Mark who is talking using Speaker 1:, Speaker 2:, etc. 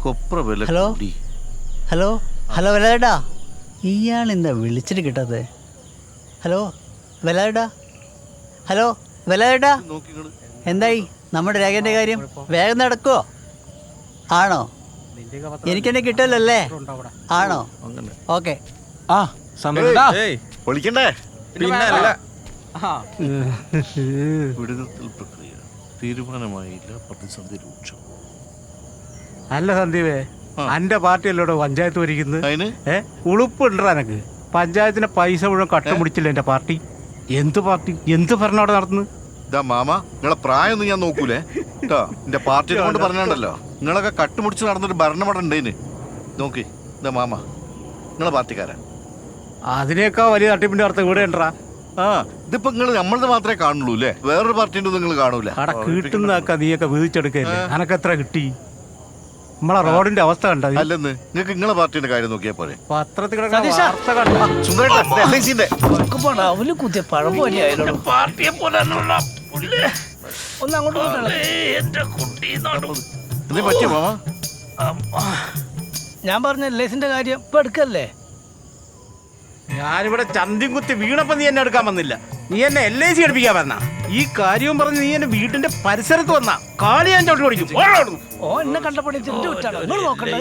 Speaker 1: Hello hello hello വേലായുടാ, ഇയാൾ എന്താ വിളിച്ചിട്ട് കിട്ടാതെ? ഹലോ വേലായുടാ, ഹലോ വേലായുടാ, എന്തായി നമ്മുടെ രേഖൻ്റെ കാര്യം? വേഗം നടക്കുമോ? ആണോ? എനിക്കെന്നെ കിട്ടുമല്ലേ? ആണോ? ഓക്കെ.
Speaker 2: തീരുമാനമായില്ല, പ്രതിസന്ധി രൂക്ഷം.
Speaker 3: അല്ല സന്ദീപേ, അന്റെ പാർട്ടിയല്ലോടോ പഞ്ചായത്ത് ഭരിക്കുന്നത്. ഉളുപ്പുണ്ടോ എനക്ക്? പഞ്ചായത്തിന് പൈസ മുഴുവൻ കട്ട മുടിച്ചില്ല എന്റെ പാർട്ടി. എന്ത് പാർട്ടി, എന്ത് ഭരണം അവിടെ നടത്തുന്നു?
Speaker 2: ഇതാ മാമ, നിങ്ങളെ പ്രായമൊന്നും ഞാൻ നോക്കൂലേ കേട്ടോ. എന്റെ പാർട്ടിയെ കൊണ്ട് പറഞ്ഞാണ്ടല്ലോ, നിങ്ങളൊക്കെ കട്ടുമുടിച്ച് നടന്നൊരു ഭരണം അവിടെ ഉണ്ടേന്. നോക്കി ഇതാ മാമ, നിങ്ങളെ പാർട്ടിക്കാരാ.
Speaker 3: അതിനേക്കാ വലിയ തട്ടിപ്പിന്റെ അർത്ഥം ഇവിടെ ഉണ്ടാ.
Speaker 2: ഇതിപ്പോ നിങ്ങൾ നമ്മളത് മാത്രമേ കാണുള്ളൂ അല്ലേ? വേറൊരു പാർട്ടിന്റെ നിങ്ങൾ കാണൂല.
Speaker 3: അവിടെ കിട്ടുന്നതൊക്കെ നീയൊക്കെ വീതിച്ചെടുക്കല്ലേ. അനക്ക് എത്ര കിട്ടി? നമ്മളെ റോഡിന്റെ അവസ്ഥ കണ്ട.
Speaker 2: അല്ലെന്ന് നിങ്ങൾക്ക് നിങ്ങളെ പാർട്ടിന്റെ കാര്യം നോക്കിയാ പോലെ.
Speaker 3: പത്രത്തിൽ
Speaker 2: പറ്റിയോ മാമ?
Speaker 4: ഞാൻ പറഞ്ഞ ലേസിന്റെ കാര്യം ഇപ്പൊ എടുക്കല്ലേ?
Speaker 3: ഞാനിവിടെ ചന്തിയും കുത്തി വീണപ്പോ നീ എന്നെ എടുക്കാൻ വന്നില്ല. നീ എന്നെ LIC എടുപ്പിക്കാൻ വന്ന. ഈ കാര്യവും പറഞ്ഞ് നീ എന്നെ വീടിന്റെ പരിസരത്ത് വന്ന കാളി ഞാൻ ചോട്ട് ഓടിക്കും.
Speaker 4: ഓ എന്നെ കണ്ടപ്പോൾ നോക്കണ്ടേ?